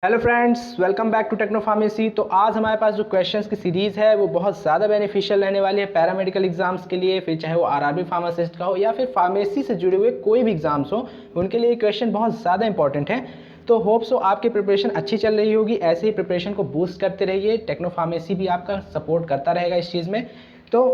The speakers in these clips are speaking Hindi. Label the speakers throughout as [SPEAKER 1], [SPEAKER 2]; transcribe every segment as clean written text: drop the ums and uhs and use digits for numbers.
[SPEAKER 1] Hello friends, welcome back to techno pharmacy. तो आज हमारे पास जो क्वेश्चंस की सीरीज़ है वो बहुत ज़्यादा बेनिफिशियल रहने वाली है पैरामेडिकल एग्जाम्स के लिए, फिर चाहे वो आरआरबी फार्मासिस्ट का हो या फिर फार्मेसी से जुड़े हुए कोई भी एग्जाम्स हो, उनके लिए क्वेश्चन बहुत ज़्यादा इंपॉर्टेंट है। तो होप सो आपकी प्रिपरेशन अच्छी चल रही होगी। ऐसे ही प्रिपरेशन को बूस्ट करते रहिए, टेक्नो फार्मेसी भी आपका सपोर्ट करता रहेगा इस चीज़ में। तो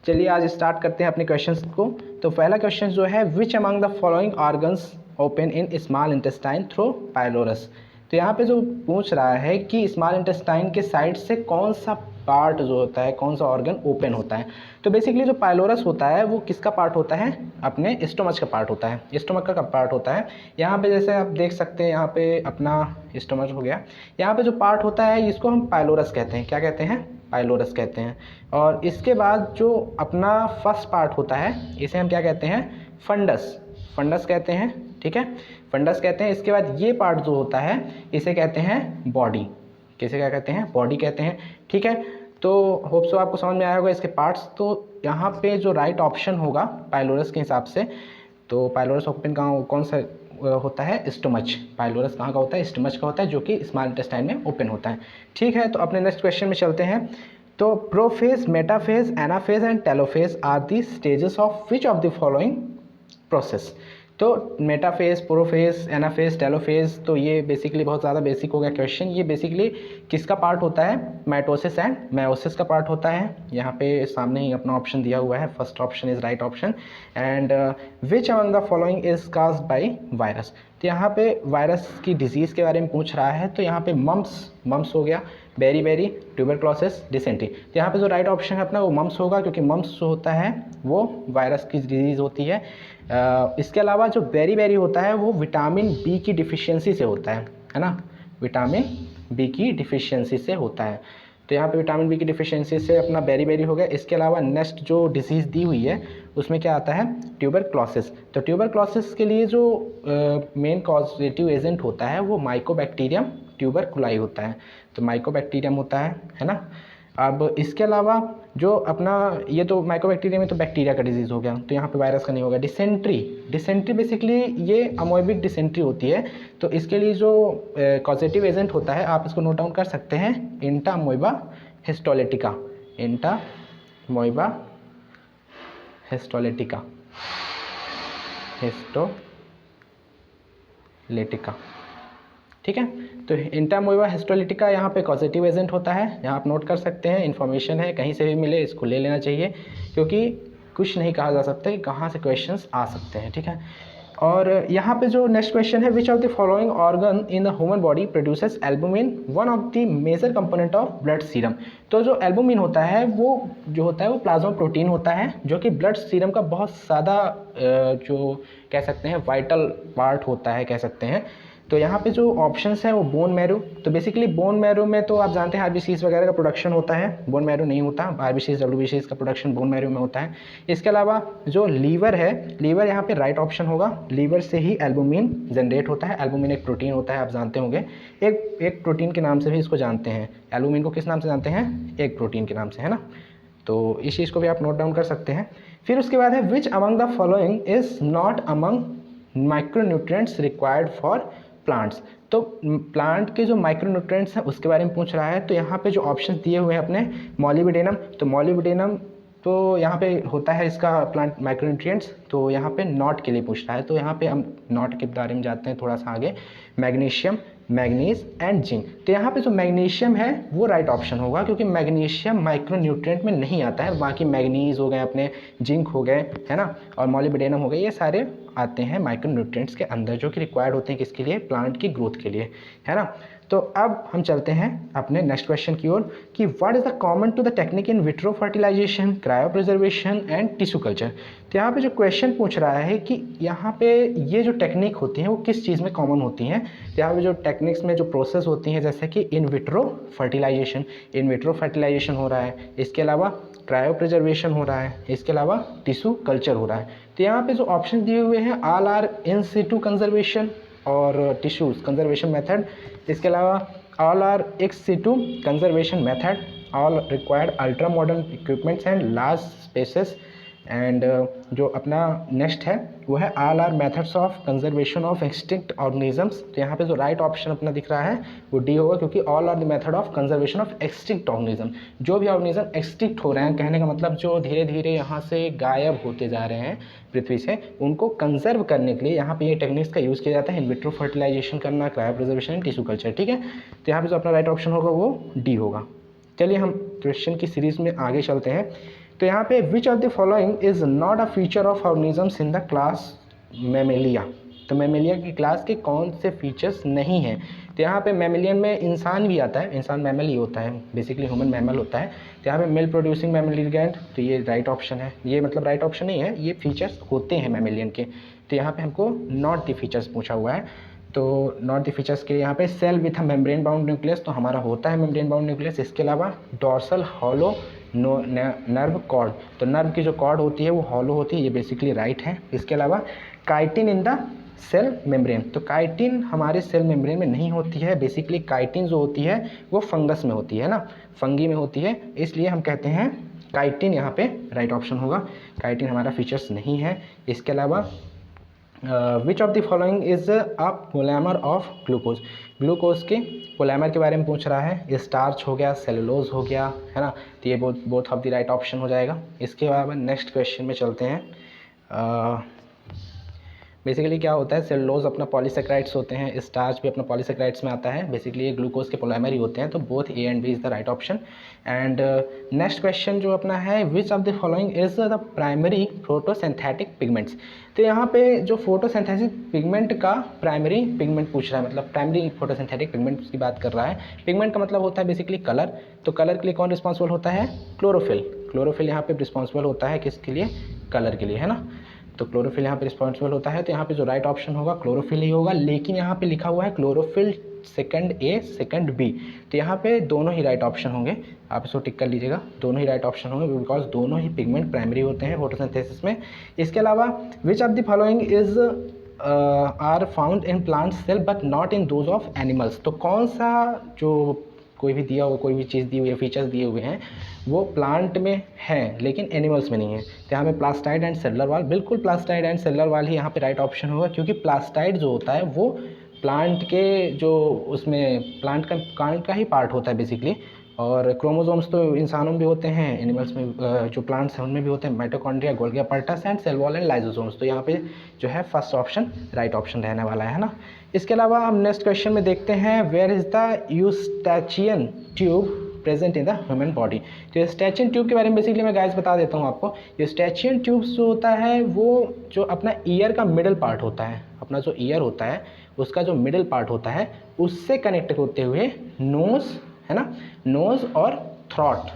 [SPEAKER 1] चलिए आज स्टार्ट करते हैं अपने क्वेश्चंस को। तो पहला क्वेश्चन जो है, विच among the following organs open in small intestine through pylorus. तो यहाँ पे जो पूछ रहा है कि स्मॉल इंटेस्टाइन के साइड से कौन सा पार्ट जो होता है, कौन सा ऑर्गन ओपन होता है। तो बेसिकली जो पाइलोरस होता है वो किसका पार्ट होता है, अपने स्टोमच का पार्ट होता है, स्टोमक का पार्ट होता है। यहाँ पे जैसे आप देख सकते हैं, यहाँ पे अपना स्टोमच हो गया, यहाँ पे जो पार्ट होता है इसको हम पाइलोरस कहते हैं। क्या कहते हैं? पाइलोरस कहते हैं। और इसके बाद जो अपना फर्स्ट पार्ट होता है इसे हम क्या कहते हैं? फंडस, फंडस कहते हैं। ठीक है, फंडस कहते हैं। इसके बाद ये पार्ट जो होता है इसे कहते हैं बॉडी। किसे क्या कहते हैं? बॉडी कहते हैं। ठीक है, तो होप सो आपको समझ में आया होगा इसके पार्ट्स। तो यहाँ पे जो राइट ऑप्शन होगा पाइलोरस के हिसाब से, तो पाइलोरस ओपन कहाँ, कौन सा होता है? स्टोमच। पाइलोरस कहाँ का होता है? स्टोमच का होता है, जो कि स्मॉल इंटेस्टाइन में ओपन होता है। ठीक है, तो अपने नेक्स्ट क्वेश्चन में चलते हैं। तो prophase, metaphase, anaphase and telophase are the stages of which of the following process. तो मेटाफेज, प्रोफेज, एनाफेज, टेलोफेज, तो ये बेसिकली बहुत ज़्यादा बेसिक हो गया क्वेश्चन। ये बेसिकली किसका पार्ट होता है? माइटोसिस एंड मेयोसिस का पार्ट होता है। यहाँ पे सामने ही अपना ऑप्शन दिया हुआ है, first option is right option. And which among the following is caused by virus. तो यहाँ पे वायरस की डिजीज़ के बारे में पूछ रहा है। तो यहाँ पे मम्स हो गया, बेरी, ट्यूबरक्लोसिस, डिसेंट्री। तो यहाँ पे जो राइट ऑप्शन है अपना वो मम्स होगा, क्योंकि मम्स जो होता है वो वायरस की डिजीज़ होती है। इसके अलावा जो बेरी होता है वो विटामिन बी की डिफिशियंसी से होता है ना, विटामिन बी की डिफिशियंसी से होता है। तो यहाँ पे विटामिन बी की डिफिशियंसी से अपना बेरी हो गया। इसके अलावा नेक्स्ट जो डिसीज़ दी हुई है उसमें क्या आता है? ट्यूबरक्लोसिस। तो ट्यूबरक्लोसिस के लिए जो मेन कॉजेटिव एजेंट होता है वो माइकोबैक्टीरियम ट्यूबरकुलाई होता है। तो माइकोबैक्टीरियम होता है ना। अब इसके अलावा जो अपना ये तो माइकोबैक्टीरियम में तो बैक्टीरिया का डिजीज़ हो गया, तो यहाँ पे वायरस का नहीं होगा। डिसेंट्री बेसिकली ये अमोइबिक डिसेंट्री होती है। तो इसके लिए जो कॉजेटिव एजेंट होता है आप इसको नोट डाउन कर सकते हैं, इंटामोइबा हिस्टोलिटिका। इंटामोइबा हिस्टोलिटिका, ठीक है। तो इंटामोइबा हिस्टोलिटिका यहाँ पे कॉजेटिव एजेंट होता है। यहाँ आप नोट कर सकते हैं, इन्फॉर्मेशन है, कहीं से भी मिले इसको ले लेना चाहिए, क्योंकि कुछ नहीं कहा जा सकता कि कहाँ से क्वेश्चंस आ सकते हैं। ठीक है, और यहाँ पे जो नेक्स्ट क्वेश्चन है, which of the following organ in the human body produces albumin, one of the major component of blood serum. तो जो एल्बुमिन होता है वो जो होता है वो प्लाज्मा प्रोटीन होता है, जो कि ब्लड सीरम का बहुत ज़्यादा जो कह सकते हैं वाइटल पार्ट होता है, कह सकते हैं। तो यहाँ पे जो ऑप्शंस है वो बोन मैरो। तो बेसिकली बोन मैरो में तो आप जानते हैं आरबीसीज वगैरह का प्रोडक्शन होता है, बोन मैरो नहीं होता। आरबीसीज डब्ल्यूबीसीज का प्रोडक्शन बोन मैरो में होता है। इसके अलावा जो लीवर है, लीवर यहाँ पे राइट ऑप्शन होगा। लीवर से ही एल्बुमिन जनरेट होता है। एल्बुमिन एक प्रोटीन होता है, आप जानते होंगे, एक प्रोटीन के नाम से भी इसको जानते हैं। एल्बुमिन को किस नाम से जानते हैं? एक प्रोटीन के नाम से, है ना। तो इस चीज़ को भी आप नोट डाउन कर सकते हैं। फिर उसके बाद है, विच among the following is not among micronutrients required for plants. तो प्लांट के जो माइक्रोन्यूट्रिएंट्स हैं उसके बारे में पूछ रहा है। तो यहाँ पे जो ऑप्शंस दिए हुए हैं अपने, मॉलिबेडेनम। तो मॉलिबेडेनम तो यहाँ पे होता है इसका प्लांट माइक्रोन्यूट्रिएंट्स। तो यहाँ पे नॉट के लिए पूछ रहा है। तो यहाँ पे हम नॉट के बारे में जाते हैं थोड़ा सा आगे। Magnesium, manganese and zinc. तो यहाँ पे जो मैग्नीशियम है वो राइट ऑप्शन होगा, क्योंकि मैग्नीशियम माइक्रोन्यूट्रिएंट में नहीं आता है। बाकी मैग्नीज हो गए, अपने जिंक हो गए, है ना, और मॉलिबेडेनम हो गए, ये सारे आते हैं माइक्रोन्यूट्रिएंट्स के अंदर, जो कि रिक्वायर्ड होते हैं किसके लिए? प्लांट की ग्रोथ के लिए, है ना। तो अब हम चलते हैं अपने नेक्स्ट क्वेश्चन की ओर कि what is the common to the technique in vitro fertilization, cryopreservation and tissue culture. तो यहाँ पे जो क्वेश्चन पूछ रहा है कि यहाँ पे ये जो टेक्निक होती हैं वो किस चीज़ में कॉमन होती हैं। तो यहाँ पे जो टेक्निक्स में जो प्रोसेस होती हैं, जैसे कि इन विट्रो फर्टिलाइजेशन हो रहा है, इसके अलावा क्रायो प्रिजर्वेशन हो रहा है, इसके अलावा टिश्यू कल्चर हो रहा है। तो यहाँ पे जो ऑप्शन दिए हुए हैं, all are in situ conservation और टिश्यूज कंजर्वेशन मेथड। इसके अलावा all are ex situ conservation method, all required ultra modern equipments and large spaces and जो अपना नेक्स्ट है वो है all are methods of conservation of extinct organisms. तो यहाँ पे जो राइट ऑप्शन अपना दिख रहा है वो डी होगा, क्योंकि all are the method of conservation of extinct organism. जो भी ऑर्गेनिज्म एक्सटिंक्ट हो रहे हैं, कहने का मतलब जो धीरे धीरे यहाँ से गायब होते जा रहे हैं पृथ्वी से, उनको कंजर्व करने के लिए यहाँ पे ये टेक्निक्स का यूज़ किया जाता है। इन विट्रो फर्टिलाइजेशन करना, cryo preservation and tissue culture. ठीक है, तो यहाँ पे जो अपना राइट ऑप्शन होगा वो डी होगा। चलिए हम क्वेश्चन की सीरीज़ में आगे चलते हैं। तो यहाँ पे विच of the following is not a feature of organisms in the class Mammalia. तो मैमेलिया की क्लास के कौन से फीचर्स नहीं हैं। तो यहाँ पे मैमेलियन में इंसान भी आता है, इंसान मैमल ही होता है, बेसिकली ह्यूमन मैमल होता है। तो यहाँ पे मिल्क प्रोड्यूसिंग मैमल गैंड, तो ये राइट ऑप्शन है। ये मतलब राइट ऑप्शन नहीं है, ये फीचर्स होते हैं मैमेलियन के। तो यहाँ पे हमको नॉट द फीचर्स पूछा हुआ है, तो नॉट द फीचर्स के यहाँ पे cell with a membrane bound nucleus, तो हमारा होता है मेम्ब्रेन बाउंड न्यूक्लियस। इसके अलावा डॉर्सल हॉलो नर्व कॉर्ड, तो नर्व की जो कॉर्ड होती है वो हॉलो होती है, ये बेसिकली राइट है। इसके अलावा chitin in the cell membrane, तो काइटिन हमारे सेल मेम्ब्रेन में नहीं होती है। बेसिकली काइटिन जो होती है वो फंगस में होती है ना, फंगी में होती है, इसलिए हम कहते हैं काइटिन यहाँ पे राइट ऑप्शन होगा। काइटिन हमारा फीचर्स नहीं है। इसके अलावा which of the following is a polymer of glucose, glucose के पोलामर के बारे में पूछ रहा है। स्टार्च हो गया, सेलुलोज हो गया, है ना, तो ये both of the right option हो जाएगा। इसके बाद नेक्स्ट क्वेश्चन में चलते हैं। बेसिकली क्या होता है, सेलुलोज अपना पॉलीसेक्राइड्स होते हैं, स्टार्च भी अपना पॉलीसेक्राइड्स में आता है। बेसिकली ये ग्लूकोज के पोलामर ही होते हैं, तो both A and B is the right option. And next question जो अपना है, which of the following is the primary photosynthetic pigments. तो यहाँ पे जो फोटोसिंथेसिस पिगमेंट का प्राइमरी पिगमेंट पूछ रहा है, मतलब प्राइमरी फोटोसिंथेटिक पिगमेंट की बात कर रहा है। पिगमेंट का मतलब होता है बेसिकली कलर, तो कलर के लिए कौन रिस्पॉन्सिबल होता है, क्लोरोफिल। क्लोरोफिल यहाँ पे रिस्पॉन्सिबल होता है किसके लिए, कलर के लिए, है ना, तो क्लोरोफिल यहाँ पे रिस्पॉन्सिबल होता है। तो यहाँ पे जो राइट ऑप्शन होगा क्लोरोफिल ही होगा, लेकिन यहाँ पे लिखा हुआ है chlorophyll second A second B, तो यहाँ पे दोनों ही राइट ऑप्शन होंगे। आप इसको टिक कर लीजिएगा, दोनों ही राइट ऑप्शन होंगे, बिकॉज दोनों ही पिगमेंट प्राइमरी होते हैं फोटोसिंथेसिस में। इसके अलावा which of the following is are found in plant cell but not in those of animals, तो कौन सा जो कोई भी दिया हुआ, कोई भी चीज़ दी हुई है, फीचर्स दिए हुए हैं, वो प्लांट में है लेकिन एनिमल्स में नहीं है। तो यहाँ पे प्लास्टाइड एंड सेलुलर वाल, बिल्कुल प्लास्टाइड एंड सेलुलर वाल ही यहाँ पे राइट ऑप्शन होगा, क्योंकि प्लास्टाइड जो होता है वो प्लांट के जो उसमें प्लांट का ही पार्ट होता है बेसिकली। और क्रोमोसोम्स तो इंसानों में भी होते हैं, एनिमल्स में जो प्लांट्स हैं उनमें भी होते हैं, mitochondria, Golgi apparatus and cell wall and lysosomes. तो यहाँ पे जो है फर्स्ट ऑप्शन राइट ऑप्शन रहने वाला है ना। इसके अलावा हम नेक्स्ट क्वेश्चन में देखते हैं, where is the Eustachian tube present in the human body. तो यूस्टैचियन ट्यूब के बारे में बेसिकली मैं गाइस बता देता हूँ आपको। यूस्टैचियन ट्यूब जो होता है वो जो अपना ईयर का मिडल पार्ट होता है, अपना जो ईयर होता है उसका जो मिडल पार्ट होता है उससे कनेक्ट होते हुए नोज़, है ना, नोज़ और थ्रॉट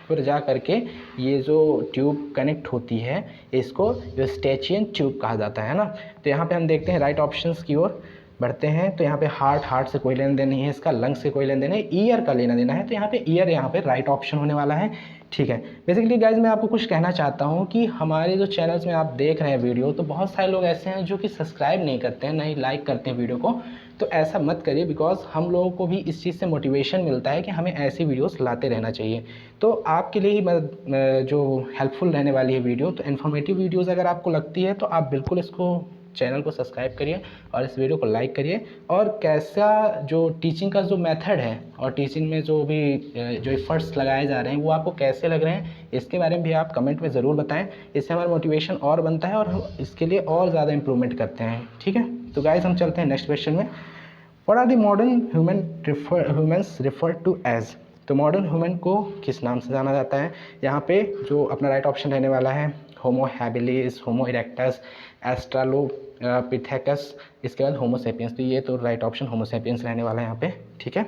[SPEAKER 1] पर जा करके ये जो ट्यूब कनेक्ट होती है इसको यूस्टैचियन ट्यूब कहा जाता है ना। तो यहाँ पे हम देखते हैं राइट ऑप्शंस की ओर बढ़ते हैं। तो यहाँ पे हार्ट से कोई लेना देना नहीं है इसका, लंग्स से कोई लेना देना है, ईयर का लेना देना है। तो यहाँ पे ईयर यहाँ पे राइट ऑप्शन होने वाला है। ठीक है, बेसिकली गाइज मैं आपको कुछ कहना चाहता हूँ कि हमारे जो चैनल्स में आप देख रहे हैं वीडियो, तो बहुत सारे लोग ऐसे हैं जो कि सब्सक्राइब नहीं करते हैं, नहीं लाइक करते हैं वीडियो को। तो ऐसा मत करिए, बिकॉज हम लोगों को भी इस चीज़ से मोटिवेशन मिलता है कि हमें ऐसी वीडियोस लाते रहना चाहिए। तो आपके लिए ही जो हेल्पफुल रहने वाली है वीडियो, तो इन्फॉर्मेटिव वीडियोस अगर आपको लगती है तो आप बिल्कुल इसको चैनल को सब्सक्राइब करिए और इस वीडियो को लाइक करिए। और कैसा जो टीचिंग का जो मेथड है और टीचिंग में जो भी जो एफर्ट्स लगाए जा रहे हैं वो आपको कैसे लग रहे हैं, इसके बारे में भी आप कमेंट में ज़रूर बताएं। इससे हमारा मोटिवेशन और बनता है और हम इसके लिए और ज़्यादा इम्प्रूवमेंट करते हैं। ठीक है, तो गाइस हम चलते हैं नेक्स्ट क्वेश्चन में। What are the modern humans refer to as. तो मॉडर्न ह्यूमन को किस नाम से जाना जाता है। यहाँ पे जो अपना राइट ऑप्शन रहने वाला है होमो हैबिलिस, होमो इरेक्टस, एस्ट्रालोपिथेकस, इसके बाद होमो सेपियंस। तो ये तो राइट ऑप्शन होमो सेपियंस रहने वाला है यहाँ पे। ठीक है,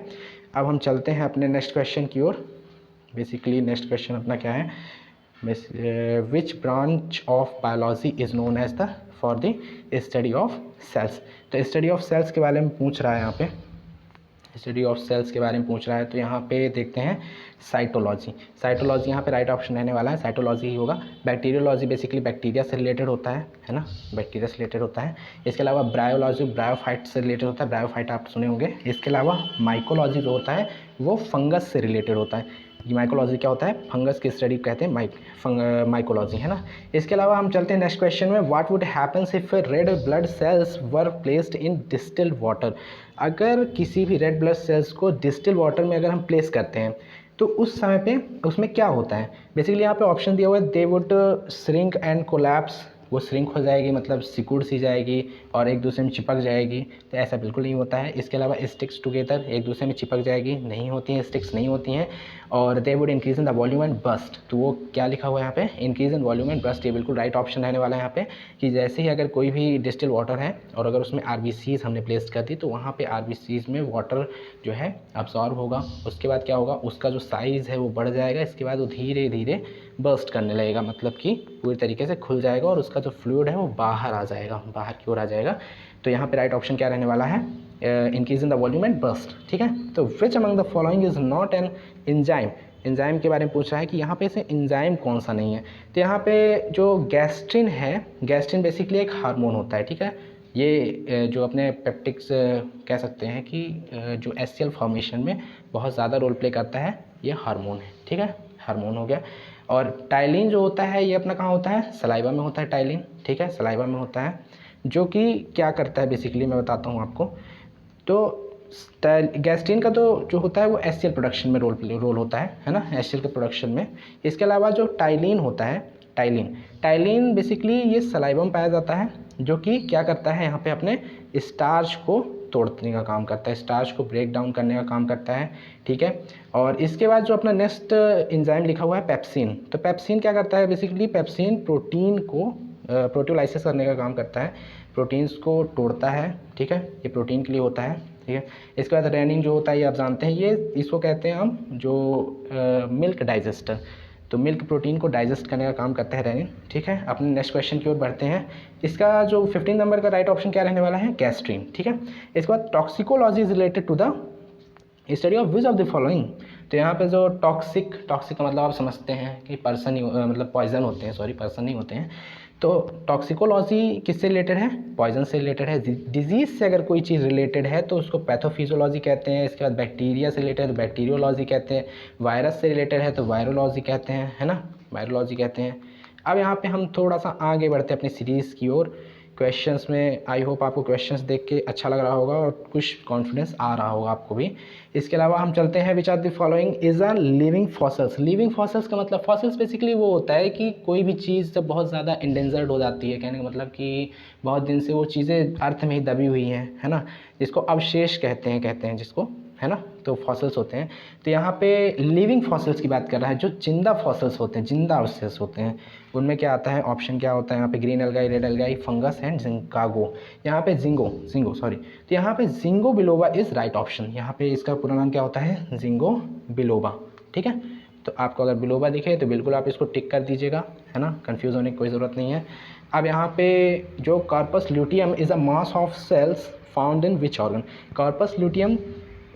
[SPEAKER 1] अब हम चलते हैं अपने नेक्स्ट क्वेश्चन की ओर। बेसिकली नेक्स्ट क्वेश्चन अपना क्या है, which branch of biology is known as the for the study of cells. तो स्टडी ऑफ सेल्स के बारे में पूछ रहा है, यहाँ पे स्टडी ऑफ सेल्स के बारे में पूछ रहा है। तो यहाँ पे देखते हैं साइटोलॉजी। साइटोलॉजी यहाँ पे राइट ऑप्शन रहने वाला है, साइटोलॉजी ही होगा। बैक्टीरियोलॉजी बेसिकली बैक्टीरिया से रिलेटेड होता है ना, बैक्टीरिया से रिलेटेड होता है। इसके अलावा ब्रायोलॉजी ब्रायोफाइट से रिलेटेड होता है, ब्रायोफाइट आप सुने होंगे। इसके अलावा माइकोलॉजी जो होता है वो फंगस से रिलेटेड होता है। ये माइकोलॉजी क्या होता है, फंगस की स्टडी कहते हैं माइकोलॉजी, है ना। इसके अलावा हम चलते हैं नेक्स्ट क्वेश्चन में, what would happens if red blood cells were placed in distilled water. अगर किसी भी रेड ब्लड सेल्स को डिस्टिल्ड वाटर में अगर हम प्लेस करते हैं तो उस समय पे उसमें क्या होता है। बेसिकली यहाँ पे ऑप्शन दिया हुआ है, they would shrink and collapse, वो श्रिंक हो जाएगी मतलब सिकुड़ सी जाएगी और एक दूसरे में चिपक जाएगी, तो ऐसा बिल्कुल नहीं होता है। इसके अलावा स्टिक्स टुगेदर, एक दूसरे में चिपक जाएगी, नहीं होती हैं, स्टिक्स नहीं होती हैं। और they would increase in the volume and bast, तो वो क्या लिखा हुआ है यहाँ पे, increase in volume and bast, ये बिल्कुल राइट ऑप्शन रहने वाला है यहाँ पे। कि जैसे ही अगर कोई भी डिस्टिल वाटर है और अगर उसमें आरबीसीज हमने प्लेस कर दी तो वहाँ पे आरबीसीज में वाटर जो है अब्सॉर्ब होगा, उसके बाद क्या होगा, उसका जो साइज़ है वो बढ़ जाएगा, इसके बाद वो धीरे धीरे बर्स्ट करने लगेगा, मतलब कि पूरी तरीके से खुल जाएगा और उसका जो फ्लूइड है वो बाहर आ जाएगा, बाहर की ओर आ जाएगा। तो यहाँ पे राइट ऑप्शन क्या रहने वाला है, increase in the volume and burst, ठीक है। तो विच among the following is not an enzyme, enzyme के बारे में पूछ रहा है कि यहाँ पे से एंजाइम कौन सा नहीं है। तो यहाँ पे जो गैस्ट्रिन है, गैस्ट्रिन बेसिकली एक हार्मोन होता है, ठीक है। ये जो अपने पेप्टिक्स कह सकते हैं कि जो एससीएल फॉर्मेशन में बहुत ज़्यादा रोल प्ले करता है, ये हार्मोन है, ठीक है, हार्मोन हो गया। और टाइलिन जो होता है ये अपना कहाँ होता है, सलाइवा में होता है टाइलिन, ठीक है, सलाइवा में होता है, जो कि क्या करता है बेसिकली मैं बताता हूँ आपको। तो गैस्ट्रिन का तो जो होता है वो एससीएल प्रोडक्शन में रोल होता है ना, एससीएल के प्रोडक्शन में। इसके अलावा जो टाइलिन होता है, टाइलिन बेसिकली ये सलाइवा में पाया जाता है, जो कि क्या करता है यहाँ पे अपने स्टार्च को तोड़ने का काम करता है, स्टार्च को ब्रेक डाउन करने का काम करता है, ठीक है। और इसके बाद जो अपना नेक्स्ट एंजाइम लिखा हुआ है पेप्सिन, तो पेप्सिन क्या करता है बेसिकली, पेप्सिन प्रोटीन को प्रोटियोलाइसिस करने का काम करता है, प्रोटीन्स को तोड़ता है, ठीक है, ये प्रोटीन के लिए होता है, ठीक है। इसके बाद रेनिन जो होता है ये आप जानते हैं, ये इसको कहते हैं हम जो मिल्क डाइजेस्टर, तो मिल्क प्रोटीन को डाइजेस्ट करने का काम करता है रेनिन, ठीक है। अपने नेक्स्ट क्वेश्चन की ओर बढ़ते हैं। इसका जो 15 नंबर का राइट ऑप्शन क्या रहने वाला है, गैस्ट्रिन, ठीक है। इसके बाद toxicology is related to the study of which of the following. तो यहाँ पे जो टॉक्सिक का मतलब आप समझते हैं कि पर्सन ही मतलब पॉइजन होते हैं, सॉरी पर्सन नहीं होते हैं। तो टॉक्सिकोलॉजी किससे रिलेटेड है, पॉइजन से रिलेटेड है। डिजीज़ से अगर कोई चीज़ रिलेटेड है तो उसको पैथोफिजियोलॉजी कहते हैं। इसके बाद बैक्टीरिया से रिलेटेड है तो बैक्टीरियोलॉजी कहते हैं, वायरस से रिलेटेड है तो वायरोलॉजी कहते हैं, है ना, वायरोलॉजी कहते हैं। अब यहाँ पे हम थोड़ा सा आगे बढ़ते हैं अपनी सीरीज़ की ओर। क्वेश्चंस में आई होप आपको क्वेश्चंस देख के अच्छा लग रहा होगा और कुछ कॉन्फिडेंस आ रहा होगा आपको भी। इसके अलावा हम चलते हैं, which are the following is a living fossils. Living fossils का मतलब, फॉसल्स बेसिकली वो होता है कि कोई भी चीज़ जब बहुत ज़्यादा इंडेंजर्ड हो जाती है, कहने का मतलब कि बहुत दिन से वो चीज़ें अर्थ में ही दबी हुई हैं, है ना, जिसको अवशेष कहते हैं जिसको, है ना, तो फॉसल्स होते हैं। तो यहाँ पे लिविंग फॉसल्स की बात कर रहा है, जो जिंदा फॉसल्स होते हैं, जिंदा अवशेष होते हैं, उनमें क्या आता है, ऑप्शन क्या होता है यहाँ पे, green algae, red algae, fungus and ginkgo. यहाँ पे जिंगो सॉरी, तो यहाँ पे ginkgo biloba is right option. यहाँ पे इसका पूरा नाम क्या होता है, जिंगो बिलोबा, ठीक है। तो आपको अगर बिलोबा दिखे तो बिल्कुल आप इसको टिक कर दीजिएगा, है ना, कन्फ्यूज़ होने की कोई ज़रूरत नहीं है। अब यहाँ पे जो corpus luteum is a mass of cells found in which organ. Corpus luteum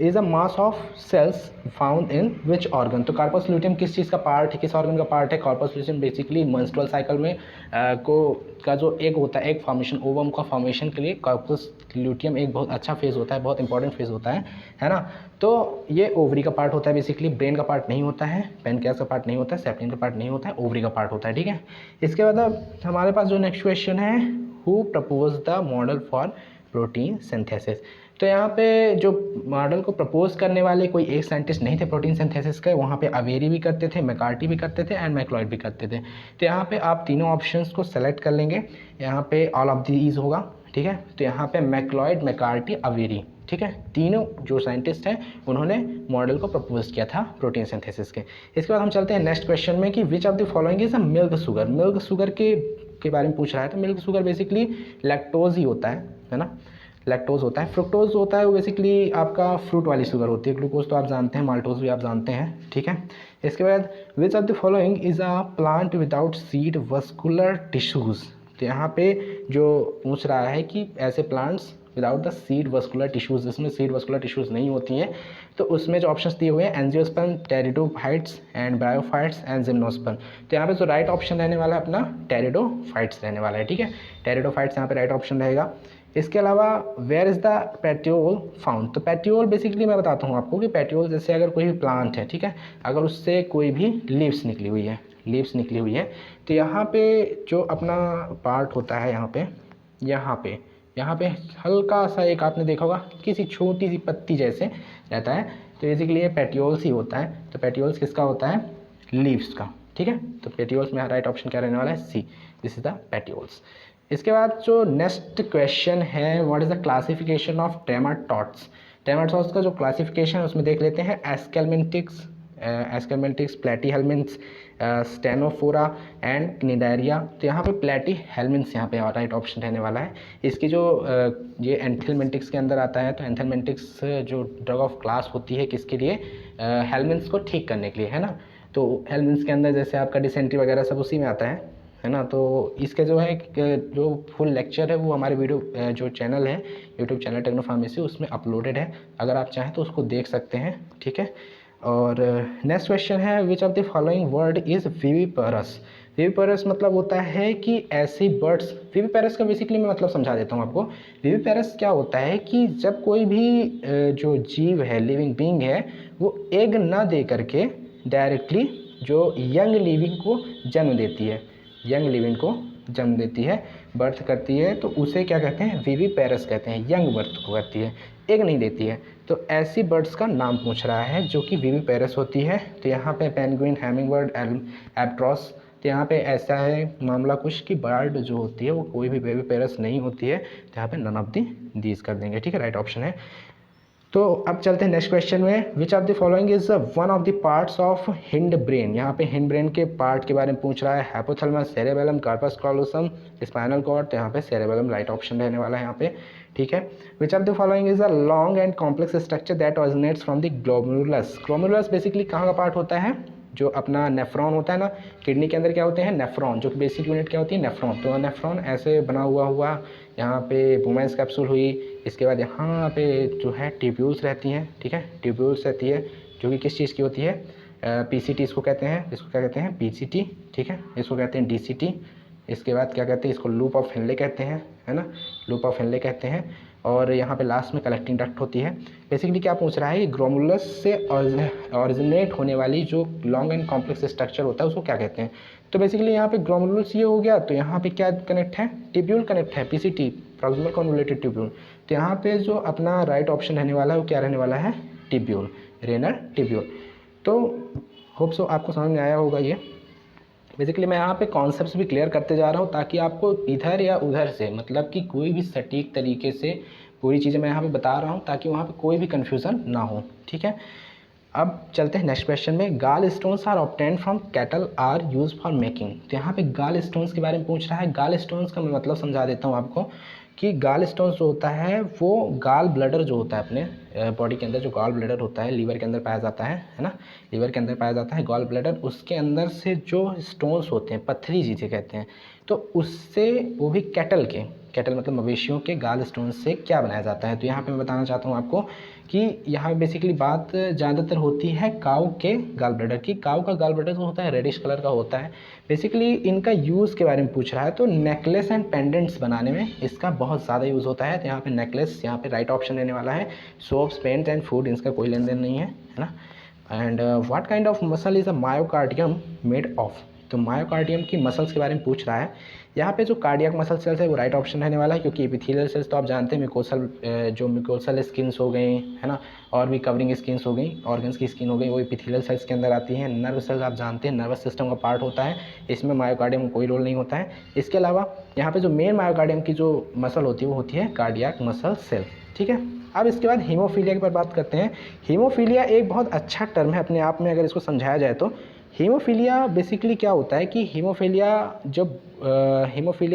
[SPEAKER 1] is a mass of cells found in which organ. तो कॉर्पस ल्यूटियम किस चीज़ का पार्ट है, किस ऑर्गन का पार्ट है। Corpus luteum basically menstrual cycle में का जो एग होता है, एग फॉर्मेशन, ओवम का फॉर्मेशन के लिए कॉर्पस ल्यूटियम एक बहुत अच्छा फेज़ होता है, बहुत इंपॉर्टेंट फेज़ होता है ना। तो ये ओवरी का पार्ट होता है बेसिकली, ब्रेन का पार्ट नहीं होता है, पैनक्रियास का पार्ट नहीं होता है, सेप्टिन का पार्ट नहीं होता है, ओवरी का पार्ट होता है, ठीक है। इसके बाद अब हमारे पास जो नेक्स्ट क्वेश्चन है, who propose the model for protein synthesis. तो यहाँ पे जो मॉडल को प्रपोज करने वाले कोई एक साइंटिस्ट नहीं थे प्रोटीन सिंथेसिस के, वहाँ पे अवेरी भी करते थे, मैकार्टी भी करते थे एंड मैक्लॉयड भी करते थे। तो यहाँ पे आप तीनों ऑप्शंस को सेलेक्ट कर लेंगे, यहाँ पे ऑल ऑफ दीज होगा, ठीक है। तो यहाँ पे मैक्लॉयड, मैकार्टी, अवेरी, ठीक है, तीनों जो साइंटिस्ट हैं उन्होंने मॉडल को प्रपोज किया था प्रोटीन सिंथेसिस के। इसके बाद हम चलते हैं नेक्स्ट क्वेश्चन में कि विच of the following is a milk sugar. Milk sugar के बारे में पूछ रहा है। तो मिल्क शुगर बेसिकली लैक्टोज ही होता है ना, लैक्टोज होता है। फ्रुक्टोज होता है वो बेसिकली आपका फ्रूट वाली शुगर होती है। ग्लूकोज तो आप जानते हैं, माल्टोज भी आप जानते हैं, ठीक है। इसके बाद विच of the following is a plant without seed vascular tissues. तो यहाँ पे जो पूछ रहा है कि ऐसे plants without the seed vascular tissues, जिसमें सीड वस्कुलर टिश्यूज़ नहीं होती हैं। तो उसमें जो ऑप्शंस दिए हुए हैं, angiosperm, pteridophytes and bryophytes and gymnosperm. तो यहाँ पे जो राइट ऑप्शन रहने वाला है अपना टेरिडोफाइट्स रहने वाला है, ठीक है। टेरिडोफाइट्स यहाँ पे राइट ऑप्शन रहेगा। इसके अलावा वेयर इज़ द पेट्रियोल फाउंड, तो पेट्रियोल बेसिकली मैं बताता हूँ आपको कि पेट्रियोल जैसे अगर कोई भी प्लांट है, ठीक है, अगर उससे कोई भी लीव्स निकली हुई है, तो यहाँ पे जो अपना पार्ट होता है, यहाँ पे हल्का सा एक आपने देखा होगा किसी छोटी सी पत्ती जैसे रहता है, तो बेसिकली ये पेट्रियोल्स ही होता है। तो पेट्रियोल्स किसका होता है? लीव्स का, ठीक है। तो पेट्रियोल्स में राइट ऑप्शन क्या रहने वाला है? See, this is the petioles. इसके बाद जो नेक्स्ट क्वेश्चन है, what is the classification of trematodes. Trematodes का जो क्लासिफिकेशन है उसमें देख लेते हैं। Aschelminthes, platyhelminthes, ctenophora and cnidaria. तो यहाँ पे प्लेटीहेल्मिन्थ्स यहाँ पे राइट ऑप्शन रहने वाला है। इसकी जो ये एंथेलमेंटिक्स के अंदर आता है, तो एंथेलमेंटिक्स जो ड्रग ऑफ क्लास होती है किसके लिए? हेल्मिन्थ्स को ठीक करने के लिए, है ना। तो हेल्मिन्थ्स के अंदर जैसे आपका डिसेंट्री वगैरह सब उसी में आता है ना। तो इसके जो है जो फुल लेक्चर है वो हमारे वीडियो जो चैनल है, यूट्यूब चैनल टेक्नो फार्मेसी, उसमें अपलोडेड है, अगर आप चाहें तो उसको देख सकते हैं, ठीक है। और नेक्स्ट क्वेश्चन है, which of the following word is viviparous. Viviparous मतलब होता है कि ऐसी बर्ड्स, विविपेरस का बेसिकली मैं मतलब समझा देता हूँ आपको। विविपेरस क्या होता है कि जब कोई भी जो जीव है, लिविंग बीइंग है, वो एग ना दे करके डायरेक्टली जो यंग लिविंग को जन्म देती है, बर्थ करती है, तो उसे क्या कहते हैं? विविपेरस कहते हैं। यंग बर्थ को करती है, एग नहीं देती है। तो ऐसी बर्ड्स का नाम पूछ रहा है जो कि विविपेरस होती है। तो यहाँ पे पेंगुइन, हैमिंगबर्ड, एल्बाट्रॉस, तो यहाँ पे ऐसा है मामला कुछ कि बर्ड जो होती है वो कोई भी विविपेरस नहीं होती है। तो यहाँ पे नन ऑफ दीज कर देंगे, ठीक है, राइट ऑप्शन है। तो अब चलते हैं नेक्स्ट क्वेश्चन में। विच of the following is one of the parts of hind brain. यहाँ पे हिंड ब्रेन के पार्ट के बारे में पूछ रहा है। Hypothalamus, cerebellum, corpus callosum, spinal cord. तो यहाँ पे सेरेबेलम राइट ऑप्शन रहने वाला है यहाँ पे, ठीक है। Which of the following is a long and complex structure that originates from the glomerulus. Glomerulus basically कहाँ का पार्ट होता है? जो अपना नेफ्रॉन होता है ना, किडनी के अंदर क्या होते हैं? नेफ्रॉन, जो कि बेसिक यूनिट क्या होती है? नेफ्रॉन। तो नेफ्रॉन ऐसे बना हुआ यहाँ पे बुमेंस कैप्सूल हुई। इसके बाद यहाँ पे जो है ट्यूब्यूल्स रहती हैं, ठीक है, ट्यूब्यूल्स रहती है, जो कि किस चीज़ की होती है? पीसीटी इसको कहते हैं। इसको क्या कहते हैं? पीसीटी, ठीक है। इसको कहते हैं डीसीटी। इसके बाद क्या कहते हैं? इसको लूप ऑफ हेनले कहते हैं, है ना, लूप ऑफ हेनले कहते हैं। और यहाँ पे लास्ट में कलेक्टिंग डक्ट होती है। बेसिकली क्या पूछ रहा है? ग्लोमेरुलस से ऑरिजिनेट होने वाली जो लॉन्ग एंड कॉम्प्लेक्स स्ट्रक्चर होता है उसको क्या कहते हैं? तो बेसिकली यहाँ पे ग्लोमेरुलस ये हो गया, तो यहाँ पे क्या कनेक्ट है? ट्यूब्यूल कनेक्ट है, पीसीटी, प्रॉक्सिमल कन्वोल्यूटेड ट्यूब्यूल। तो यहाँ पे जो अपना राइट ऑप्शन रहने वाला है वो क्या रहने वाला है? Tubule, renal tubule. तो होप सो आपको समझ में आया होगा ये। बेसिकली मैं यहाँ पे कॉन्सेप्ट्स भी क्लियर करते जा रहा हूँ ताकि आपको इधर या उधर से, मतलब कि कोई भी सटीक तरीके से पूरी चीज़ें मैं यहाँ पे बता रहा हूँ ताकि वहाँ पे कोई भी कन्फ्यूज़न ना हो, ठीक है। अब चलते हैं नेक्स्ट क्वेश्चन में। Gall stones are obtained from cattle are use for making. तो यहाँ पे गाल स्टोन्स के बारे में पूछ रहा है। गाल स्टोन्स का मैं मतलब समझा देता हूँ आपको कि गाल स्टोन्स जो होता है वो गाल ब्लडर जो होता है अपने बॉडी के अंदर, जो गाल ब्लडर होता है लीवर के अंदर पाया जाता है ना, लीवर के अंदर पाया जाता है गाल ब्लडर। उसके अंदर से जो स्टोन्स होते हैं, पत्थरी जिसे कहते हैं, तो उससे, वो भी कैटल मतलब मवेशियों के गाल स्टोन से क्या बनाया जाता है? तो यहाँ पे मैं बताना चाहता हूँ आपको कि यहाँ बेसिकली बात ज़्यादातर होती है काऊ के गाल ब्लडर की। काऊ का गाल ब्लडर जो होता है रेडिश कलर का होता है। बेसिकली इनका यूज़ के बारे में पूछ रहा है, तो नेकलेस एंड पेंडेंट्स बनाने में इसका बहुत ज़्यादा यूज़ होता है। तो यहाँ पे नेकलेस, यहाँ पे राइट ऑप्शन रहने वाला है। सोप्स, पेंट एंड फूड, इसका कोई लेन देन नहीं है ना। And what kind of muscle is a myocardium made of. तो मायोकार्डियम की मसल्स के बारे में पूछ रहा है। यहाँ पे जो कार्डियक मसल सेल्स है वो राइट ऑप्शन रहने वाला है, क्योंकि एपिथेलियल सेल्स तो आप जानते हैं म्यूकोसल स्किन्स हो गई, है ना, और भी कवरिंग स्किन्स हो गई, ऑर्गन्स की स्किन हो गई, वो एपिथेलियल सेल्स के अंदर आती हैं। नर्व सेल्स आप जानते हैं नर्वस सिस्टम का पार्ट होता है, इसमें मायोकार्डियम का कोई रोल नहीं होता है। इसके अलावा यहाँ पे जो मेन मायोकार्डियम की जो मसल होती है वो होती है कार्डियक मसल सेल, ठीक है। अब इसके बाद हीमोफीलिया के पर बात करते हैं। हीमोफीलिया एक बहुत अच्छा टर्म है अपने आप में, अगर इसको समझाया जाए तो। हीमोफीलिया बेसिकली क्या होता है कि हीमोफीलिया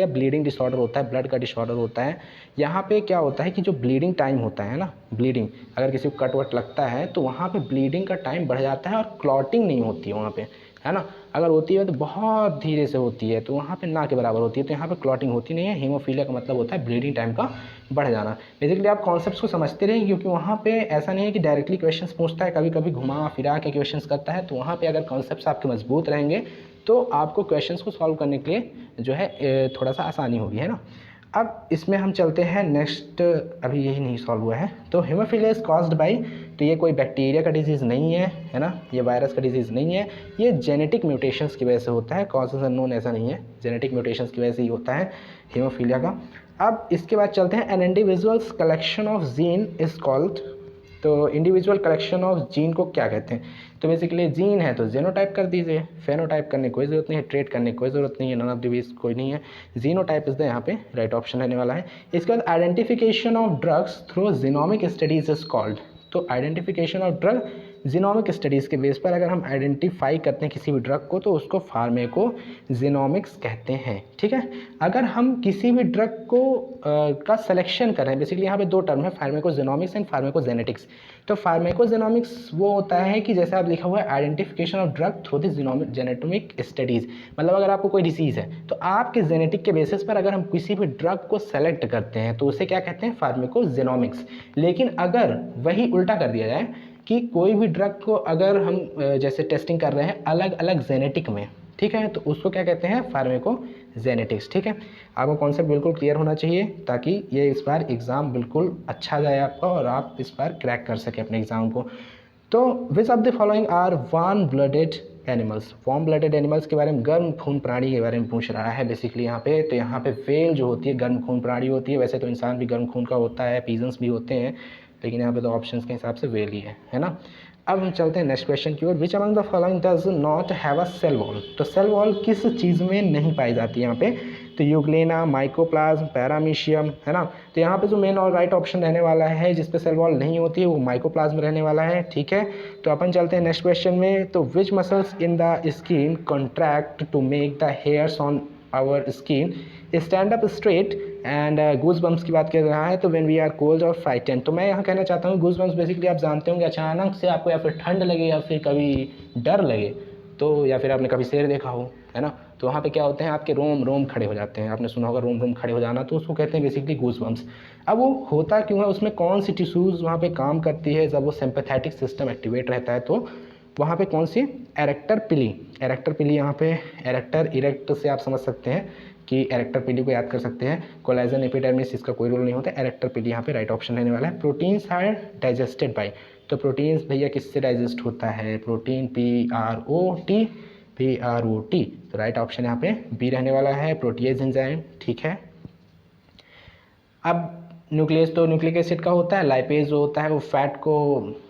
[SPEAKER 1] ब्लीडिंग डिसऑर्डर होता है, ब्लड का डिसऑर्डर होता है। यहाँ पे क्या होता है कि जो ब्लीडिंग टाइम होता है ना, ब्लीडिंग, अगर किसी को कट वट लगता है तो वहाँ पे ब्लीडिंग का टाइम बढ़ जाता है और क्लॉटिंग नहीं होती है वहाँ पे, है ना। अगर होती है तो बहुत धीरे से होती है, तो वहाँ पे ना के बराबर होती है, तो यहाँ पे क्लॉटिंग होती नहीं है। हीमोफीलिया का मतलब होता है ब्लीडिंग टाइम का बढ़ जाना। बेसिकली आप कॉन्सेप्ट्स को समझते रहें, क्योंकि वहाँ पे ऐसा नहीं है कि डायरेक्टली क्वेश्चंस पूछता है, कभी कभी घुमा फिरा के क्वेश्चंस करता है। तो वहाँ पे अगर कॉन्सेप्ट्स आपके मजबूत रहेंगे तो आपको क्वेश्चंस को सॉल्व करने के लिए जो है थोड़ा सा आसानी होगी, है ना। अब इसमें हम चलते हैं नेक्स्ट, अभी यही नहीं सॉल्व हुआ है। तो हीमोफीलिया इज कॉज्ड बाई, तो ये कोई बैक्टीरिया का डिजीज़ नहीं है ना, ये वायरस का डिजीज़ नहीं है, ये जेनेटिक म्यूटेशंस की वजह से होता है। कॉजेज अननोन ऐसा नहीं है, जेनेटिक म्यूटेशंस की वजह से ही होता है हीमोफीलिया का। अब इसके बाद चलते हैं an individuals collection of gene is called, तो इंडिविजुअल कलेक्शन ऑफ जीन को क्या कहते हैं? तो बेसिकली जीन है तो जीनोटाइप कर दीजिए, फेनोटाइप करने की कोई ज़रूरत नहीं है, ट्रेट करने की कोई ज़रूरत नहीं है, नन ऑफ द बीज कोई नहीं है, जीनोटाइप इज द यहाँ पे राइट ऑप्शन रहने वाला है। इसके बाद identification of drugs through genomic studies is called, तो identification of drug genomic studies के बेस पर अगर हम आइडेंटिफाई करते हैं किसी भी ड्रग को तो उसको फार्मेकोजेनोमिक्स कहते हैं। ठीक है, अगर हम किसी भी ड्रग को का सिलेक्शन कर रहे हैं, बेसिकली यहाँ पे दो टर्म है, फार्मेकोजेनोमिक्स एंड फार्मेकोजेनेटिक्स। तो फार्मेकोजेनोमिक्स वो होता है कि जैसे आप लिखा हुआ है identification of drug through the genomic studies, मतलब अगर आपको कोई डिसीज़ है तो आपके जेनेटिक के बेसिस पर अगर हम किसी भी ड्रग को सेलेक्ट करते हैं तो उसे क्या कहते हैं? फार्मेकोजेनोमिक्स। लेकिन अगर वही उल्टा कर दिया जाए कि कोई भी ड्रग को अगर हम जैसे टेस्टिंग कर रहे हैं अलग अलग जेनेटिक में, ठीक है, तो उसको क्या कहते हैं? फार्मेकोजेनेटिक्स। ठीक है, आपको कॉन्सेप्ट बिल्कुल क्लियर होना चाहिए ताकि ये इस बार एग्ज़ाम बिल्कुल अच्छा जाए आपका और आप इस बार क्रैक कर सकें अपने एग्ज़ाम को। तो which of the following are warm blooded animals? Warm blooded animals के बारे में, गर्म खून प्राणी के बारे में पूछ रहा है बेसिकली यहाँ पे। तो यहाँ पे वेल जो होती है गर्म खून प्राणी होती है, वैसे तो इंसान भी गर्म खून का होता है, पीजन्स भी होते हैं, लेकिन यहाँ पे तो ऑप्शंस के हिसाब से वेल ही है ना। अब हम चलते हैं नेक्स्ट क्वेश्चन की ओर। Which among the following does not have a cell wall? तो सेल वॉल किस चीज़ में नहीं पाई जाती है यहाँ पे? तो यूग्लेना, माइकोप्लाज्म, पैरामीशियम, है ना। तो यहाँ पे जो मेन और राइट ऑप्शन रहने वाला है जिस पे सेल वॉल नहीं होती है वो माइकोप्लाज्म रहने वाला है। ठीक है, तो अपन चलते हैं नेक्स्ट क्वेश्चन में। तो which muscles in the skin contract to make the hairs on our skin stand up straight and goose bumps की बात कर रहा है। तो व्हेन वी आर कोल्ड और फ्राइटेंड, तो मैं यहाँ कहना चाहता हूँ गूज बम्स बेसिकली आप जानते होंगे अचानक से आपको या फिर ठंड लगे या फिर कभी डर लगे, तो या फिर आपने कभी शेर देखा हो, है ना, तो वहाँ पे क्या होते हैं आपके रोम रोम खड़े हो जाते हैं, आपने सुना होगा रोम रोम खड़े हो जाना, तो उसको कहते हैं बेसिकली गूज बम्स। अब वो होता क्यों है, उसमें कौन सी टिश्यूज़ वहाँ पे काम करती है जब वो सिंपैथेटिक सिस्टम एक्टिवेट रहता है, तो वहाँ पे कौन सी? एरेक्टर पिली। एरेक्टर पिली यहाँ पे, एरेक्टर इरेक्ट से आप समझ सकते हैं कि एरेक्टर पिली को याद कर सकते हैं। कोलेजन एपिडर्मिस इसका कोई रोल नहीं होता, एरेक्टर पिली यहाँ पे राइट ऑप्शन रहने वाला है। प्रोटीन्स आर डाइजेस्टेड बाय, तो प्रोटीन्स भैया किससे डाइजेस्ट होता है? प्रोटीन PROT, तो राइट ऑप्शन यहाँ पे बी रहने वाला है, प्रोटीएज एंजाइम। ठीक है, अब न्यूक्लियस तो न्यूक्लिक एसिड का होता है, लाइपेज जो होता है वो फैट को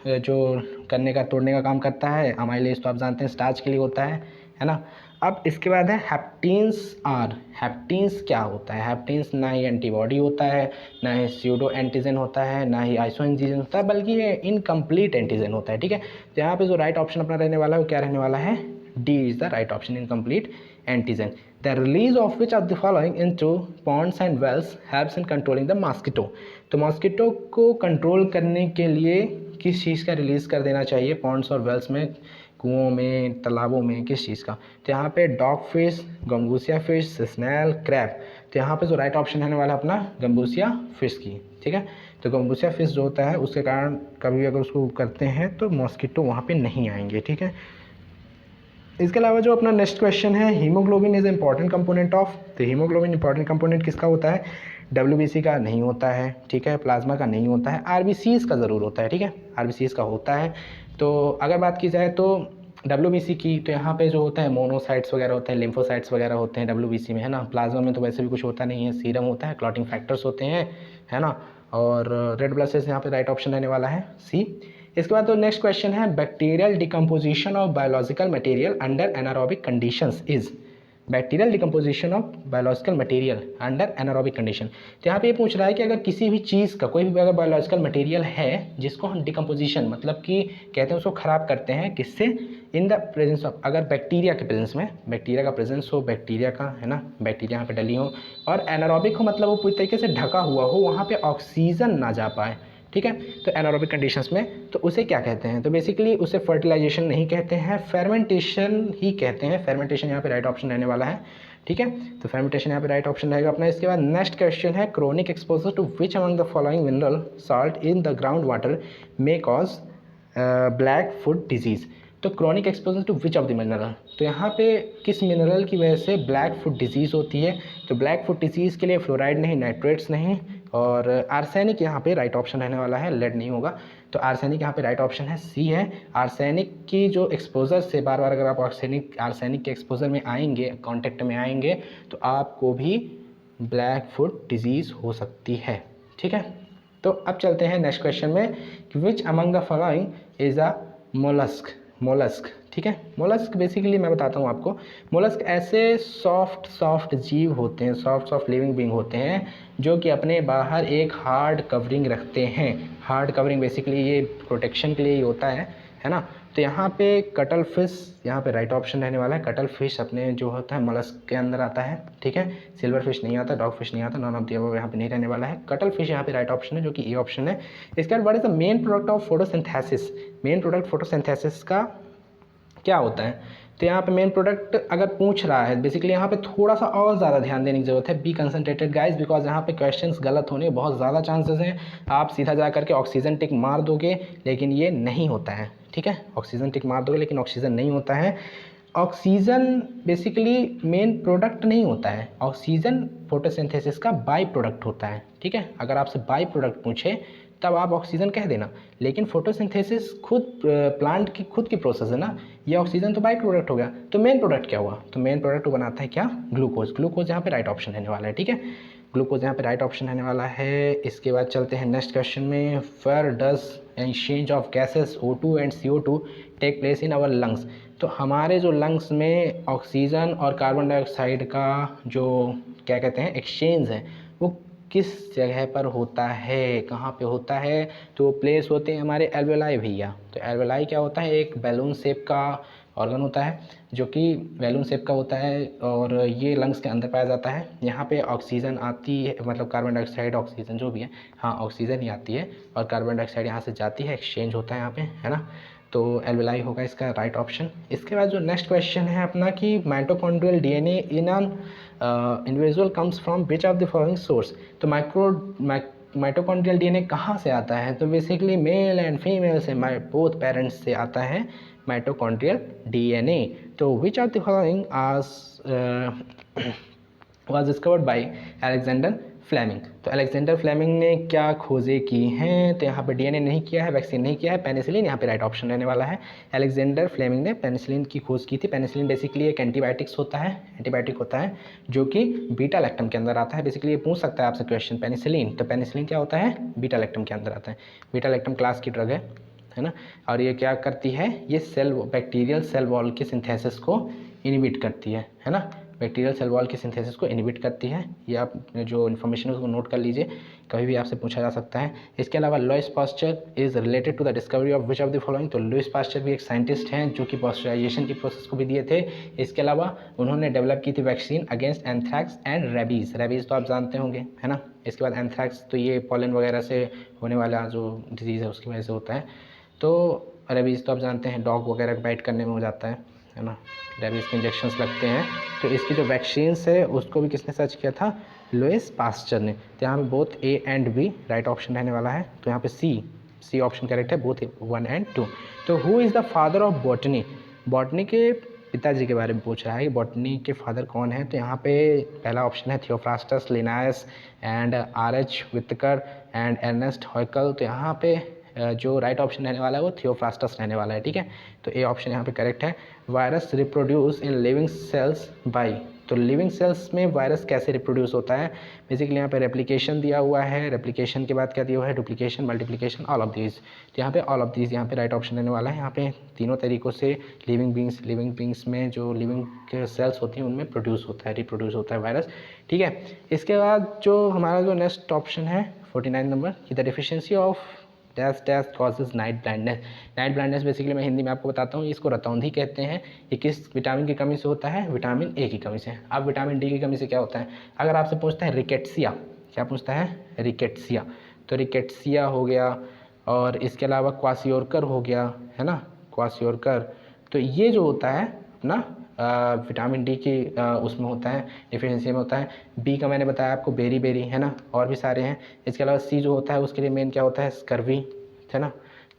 [SPEAKER 1] जो करने का, तोड़ने का काम करता है, अमाइलेज तो आप जानते हैं स्टार्च के लिए होता है ना। अब इसके बाद है हैप्टीन्स आर। हैप्टीन्स क्या होता है? हैप्टीन्स ना ही एंटीबॉडी होता है, ना ही स्यूडो एंटीजन होता है, ना ही आइसोएंजाइम होता है, बल्कि ये इनकम्प्लीट एंटीजन होता है। ठीक है, तो यहाँ पे जो राइट ऑप्शन अपना रहने वाला है वो क्या रहने वाला है? D is the right option, incomplete antigen. The release of which of the following into ponds and wells helps in controlling the mosquito? तो मॉस्किटो को कंट्रोल करने के लिए किस चीज़ का रिलीज़ कर देना चाहिए पॉन्ड्स और वेल्स में, कुओं में, तालाबों में, किस चीज़ का? तो यहाँ पे dog fish, gambusia fish, snail, crab. तो यहाँ पे जो राइट ऑप्शन रहने वाला है अपना गंबूसिया फिश की। ठीक है, तो गंबूसिया फिश जो होता है उसके कारण कभी भी अगर उसको करते हैं तो मॉस्किटो वहाँ पे नहीं आएंगे। ठीक है, इसके अलावा जो अपना नेक्स्ट क्वेश्चन है, haemoglobin is important component of. तो हीमोग्लोबिन इंपॉर्टेंट कंपोनेंट किसका होता है? WBC का नहीं होता है, ठीक है, प्लाज्मा का नहीं होता है, RBCs का ज़रूर होता है। ठीक है, RBCs का होता है। तो अगर बात की जाए तो WBC की, तो यहाँ पे जो होता है मोनोसाइट्स वगैरह होते हैं, लिम्फोसाइट्स वगैरह होते हैं WBC में, है ना। प्लाज्मा में तो वैसे भी कुछ होता नहीं है, सीरम होता है, क्लॉटिंग फैक्टर्स होते हैं, है ना। और रेड ब्लड सेल्स यहाँ पे राइट ऑप्शन रहने वाला है C। इसके बाद तो नेक्स्ट क्वेश्चन है, bacterial decomposition of biological material under anaerobic conditions is. Bacterial decomposition of biological material under anaerobic condition. तो यहाँ पे ये पूछ रहा है कि अगर किसी भी चीज़ का, कोई भी अगर बायोलॉजिकल मटेरियल है जिसको हम डिकम्पोजिशन मतलब कि कहते हैं उसको ख़राब करते हैं, किससे? इन द प्रेजेंस ऑफ, अगर बैक्टीरिया के प्रेजेंस में, बैक्टीरिया का प्रेजेंस हो, बैक्टीरिया का, है ना, बैक्टीरिया यहाँ पे डली हो, और एनारोबिक हो मतलब वो पूरी तरीके से ढका हुआ हो, वहाँ पे ऑक्सीजन ना जा पाए। ठीक है, तो एनारोबिक कंडीशंस में तो उसे क्या कहते हैं? तो बेसिकली उसे फर्टिलाइजेशन नहीं कहते हैं, फेर्मेंटेशन ही कहते हैं। फेर्मेंटेशन यहाँ पे राइट ऑप्शन रहने वाला है। ठीक है, तो फेर्मेंटेशन यहाँ पे राइट ऑप्शन रहेगा अपना। इसके बाद नेक्स्ट क्वेश्चन है, chronic exposure to which among the following mineral salt in the ground water may cause black foot disease. तो chronic exposure to which of the mineral, तो यहाँ पे किस मिनरल की वजह से ब्लैक फुट डिजीज़ होती है। तो ब्लैक फुट डिजीज़ के लिए फ्लोराइड नहीं, नाइट्रेट्स नहीं, और आर्सेनिक यहाँ पे राइट ऑप्शन रहने वाला है, लेड नहीं होगा। तो आर्सेनिक यहाँ पे राइट ऑप्शन है, सी है। आर्सेनिक की जो एक्सपोजर से बार बार अगर आप आर्सेनिक के एक्सपोजर में आएंगे, कॉन्टेक्ट में आएंगे, तो आपको भी ब्लैक फुट डिजीज़ हो सकती है। ठीक है, तो अब चलते हैं नेक्स्ट क्वेश्चन में कि विच among the following is a mollusc. ठीक है, मोलस्क बेसिकली मैं बताता हूँ आपको। मोलस्क ऐसे सॉफ्ट जीव होते हैं, सॉफ्ट लिविंग बीइंग होते हैं जो कि अपने बाहर एक हार्ड कवरिंग रखते हैं। हार्ड कवरिंग बेसिकली ये प्रोटेक्शन के लिए ही होता है ना। तो यहाँ पे कटल फिश यहाँ पे राइट ऑप्शन रहने वाला है। कटल फिश अपने जो होता है मोलस्क के अंदर आता है। ठीक है, सिल्वर फिश नहीं आता, डॉग फिश नहीं आता, नॉन ऑफ द अबव यहाँ पे नहीं रहने वाला है। कटल फिश यहाँ पे राइट ऑप्शन है, जो कि ए ऑप्शन है। इसके बाद what is the main product of photosynthesis. Main product photosynthesis का क्या होता है, तो यहाँ पे मेन प्रोडक्ट अगर पूछ रहा है, बेसिकली यहाँ पे थोड़ा सा और ज़्यादा ध्यान देने की ज़रूरत है। बी कंसंट्रेटेड गाइस, बिकॉज यहाँ पे क्वेश्चंस गलत होने बहुत ज़्यादा चांसेस हैं। आप सीधा जा करके ऑक्सीजन टिक मार दोगे, लेकिन ये नहीं होता है। ठीक है, ऑक्सीजन टिक मार दोगे लेकिन ऑक्सीजन नहीं होता है। ऑक्सीजन बेसिकली मेन प्रोडक्ट नहीं होता है, ऑक्सीजन फोटोसिंथेसिस का बाई प्रोडक्ट होता है। ठीक है, अगर आपसे बाई प्रोडक्ट पूछे तब आप ऑक्सीजन कह देना, लेकिन फोटोसिंथेसिस खुद प्लांट की खुद की प्रोसेस है ना, ये ऑक्सीजन तो बाई प्रोडक्ट हो गया। तो मेन प्रोडक्ट क्या हुआ, तो मेन प्रोडक्ट बनाता है क्या, ग्लूकोज। ग्लूकोज यहाँ पे राइट ऑप्शन रहने वाला है। ठीक है, ग्लूकोज यहाँ पे राइट ऑप्शन रहने वाला है। इसके बाद चलते हैं नेक्स्ट क्वेश्चन में, where does exchange of gases O2 and CO2 take place in our lungs. तो हमारे जो लंग्स में ऑक्सीजन और कार्बन डाइऑक्साइड का जो क्या कहते हैं एक्सचेंज है, वो किस जगह पर होता है, कहाँ पे होता है, तो प्लेस होते हैं हमारे एल्वेलाई भैया। तो एल्वेलाई क्या होता है, एक बैलून शेप का ऑर्गन होता है, जो कि बैलून शेप का होता है, और ये लंग्स के अंदर पाया जाता है। यहाँ पे ऑक्सीजन आती है, मतलब कार्बन डाइऑक्साइड ऑक्सीजन जो भी है, हाँ ऑक्सीजन ही आती है, और कार्बन डाइऑक्साइड यहाँ से जाती है, एक्सचेंज होता है यहाँ पे, है ना। तो एल्वेलाई होगा इसका राइट ऑप्शन। इसके बाद जो नेक्स्ट क्वेश्चन है अपना कि mitochondrial DNA in an individual comes from which of the following source. तो माइटोकॉन्ड्रियल डीएनए कहाँ से आता है, तो बेसिकली मेल एंड फीमेल से, बोथ पेरेंट्स से आता है माइटोकॉन्ड्रियल डीएनए। तो which of the following was discovered by Alexander Fleming. तो अलेक्जेंडर फ्लेमिंग ने क्या खोजें की हैं, तो यहाँ पे डीएनए नहीं किया है, वैक्सीन नहीं किया है, पेनिसिलिन यहाँ पे राइट ऑप्शन रहने वाला है। अलेक्जेंडर फ्लेमिंग ने पेनिसिलिन की खोज की थी। पेनिसिलिन बेसिकली एक एंटीबायोटिक होता है जो कि बीटा लैक्टम के अंदर आता है। बेसिकली ये पूछ सकता है आपसे क्वेश्चन, पेनिसिलिन, तो पेनिसिलिन क्या होता है, बीटा लैक्टम के अंदर आता है। बीटा लैक्टम क्लास की ड्रग है ना, और ये क्या करती है, ये बैक्टीरियल सेल वॉल के सिंथेसिस को इनहिबिट करती है ना, बैक्टीरियल सेल वॉल की सिंथेसिस को इनहिबिट करती है। ये आप जो इन्फॉर्मेशन है उसको नोट कर लीजिए, कभी भी आपसे पूछा जा सकता है। इसके अलावा Louis Pasteur is related to the discovery of which of the following. तो लुईस पास्चर भी एक साइंटिस्ट हैं जो कि पास्चराइजेशन की प्रोसेस को भी दिए थे। इसके अलावा उन्होंने डेवलप की थी vaccine against anthrax and rabies. Rabies तो आप जानते होंगे, है ना। इसके बाद एंथ्रैक्स, तो ये पॉलन वगैरह से होने वाला जो डिजीज़ है उसकी वजह से होता है। तो रेबीज़ तो आप जानते हैं, डॉग वगैरह बाइट करने में हो जाता है ना, रेबीज़ के इंजेक्शंस लगते हैं। तो इसकी जो वैक्सीन्स है उसको भी किसने सर्च किया था, लुईस पास्चर ने। तो यहाँ पे both A and B right option रहने वाला है। तो यहाँ पे सी ऑप्शन करेक्ट है, बोथ 1 and 2। तो who is the father of botany. Botany के पिताजी के बारे में पूछ रहा है कि बॉटनी के फादर कौन है। तो यहाँ पे पहला ऑप्शन है Theophrastus Linnaeus and R.H. Whittaker and Ernst Haeckel. तो यहाँ पे जो राइट ऑप्शन रहने वाला है वो थियोफ्रास्टस रहने वाला है। ठीक है, तो ए ऑप्शन यहाँ पे करेक्ट है। Virus reproduce in living cells by. तो लिविंग सेल्स में वायरस कैसे रिप्रोड्यूस होता है, बेसिकली यहाँ पे रेप्लिकेशन दिया हुआ है। रेप्लिकेशन के बाद क्या दिया हुआ है, duplication, multiplication, all of these. तो यहाँ पे ऑल ऑफ दीज यहाँ पे राइट ऑप्शन रहने वाला है। यहाँ पे तीनों तरीक़ों से लिविंग बींग्स में जो लिविंग सेल्स होती हैं उनमें रिप्रोड्यूस होता है वायरस। ठीक है, इसके बाद जो हमारा जो नेक्स्ट ऑप्शन है 49 नंबर कि the deficiency of dash causes night blindness. Night blindness basically मैं हिंदी में आपको बताता हूँ, इसको रतौंधी कहते हैं। ये किस विटामिन की कमी से होता है, विटामिन ए की कमी से। अब विटामिन डी की कमी से क्या होता है, अगर आपसे पूछता है रिकेट्सिया, क्या पूछता है, रिकेट्सिया, तो रिकेट्सिया हो गया, और इसके अलावा क्वासियोरकर हो गया, है ना, क्वासियोरकर। तो ये जो होता है अपना विटामिन डी की उसमें होता है, डिफिशिएंसी में होता है। बी का मैंने बताया आपको बेरी, है ना, और भी सारे हैं। इसके अलावा सी जो होता है उसके लिए मेन क्या होता है, स्कर्वी, है ना,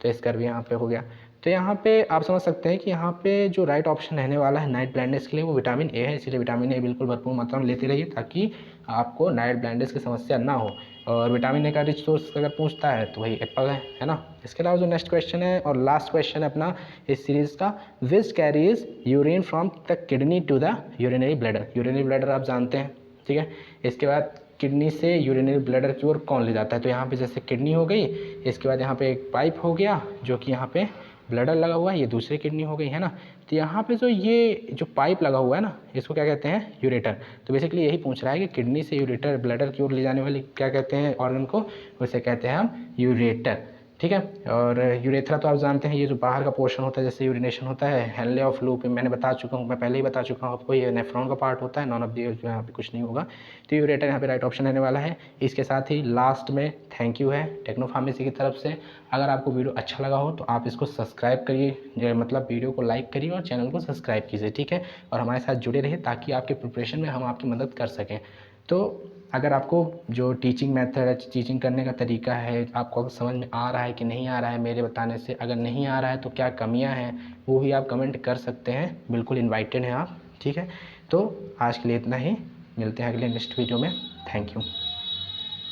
[SPEAKER 1] तो स्कर्वी यहाँ पे हो गया। तो यहाँ पे आप समझ सकते हैं कि यहाँ पे जो राइट ऑप्शन रहने वाला है नाइट ब्लाइंडनेस के लिए वो विटामिन ए है, इसलिए विटामिन ए बिल्कुल भरपूर मात्रा में लेते रहिए ताकि आपको नाइट ब्लाइंडनेस की समस्या ना हो। और विटामिन ए का रिच सोर्स अगर पूछता है तो वही एप्पल है ना। इसके अलावा जो नेक्स्ट क्वेश्चन है और लास्ट क्वेश्चन है अपना इस सीरीज़ का, which carries urine from the kidney to the urinary bladder. Urinary bladder आप जानते हैं, ठीक है। इसके बाद किडनी से यूरिनरी ब्लैडर की ओर कौन ले जाता है, तो यहाँ पे जैसे किडनी हो गई, इसके बाद यहाँ पे एक पाइप हो गया जो कि यहाँ पे ब्लैडर लगा हुआ है, ये दूसरी किडनी हो गई है ना। तो यहाँ पे जो ये जो पाइप लगा हुआ है ना, इसको क्या कहते हैं, यूरेटर। तो बेसिकली यही पूछ रहा है कि किडनी से यूरेटर ब्लैडर की ओर ले जाने वाली क्या कहते हैं ऑर्गन को, उसे कहते हैं हम यूरेटर, ठीक है। और यूरेथ्रा तो आप जानते हैं, ये जो बाहर का पोर्शन होता है जैसे यूरिनेशन होता है, हेनले ऑफ लूप मैंने बता चुका हूँ, मैं पहले ही बता चुका हूँ आपको, ये नेफ्रॉन का पार्ट होता है, नॉन ऑफ दी यहाँ पे कुछ नहीं होगा। तो यूरेटर यहाँ पे राइट ऑप्शन रहने वाला है। इसके साथ ही लास्ट में थैंक यू है टेक्नो फार्मेसी की तरफ से। अगर आपको वीडियो अच्छा लगा हो तो आप इसको सब्सक्राइब करिए, मतलब वीडियो को लाइक करिए और चैनल को सब्सक्राइब कीजिए, ठीक है। और हमारे साथ जुड़े रहिए ताकि आपके प्रिपरेशन में हम आपकी मदद कर सकें। तो अगर आपको जो टीचिंग मेथड है, टीचिंग करने का तरीका है, आपको समझ में आ रहा है कि नहीं आ रहा है मेरे बताने से, अगर नहीं आ रहा है तो क्या कमियां हैं वो भी आप कमेंट कर सकते हैं, बिल्कुल इनवाइटेड हैं आप, ठीक है। तो आज के लिए इतना ही, मिलते हैं अगले नेक्स्ट वीडियो में। Thank you.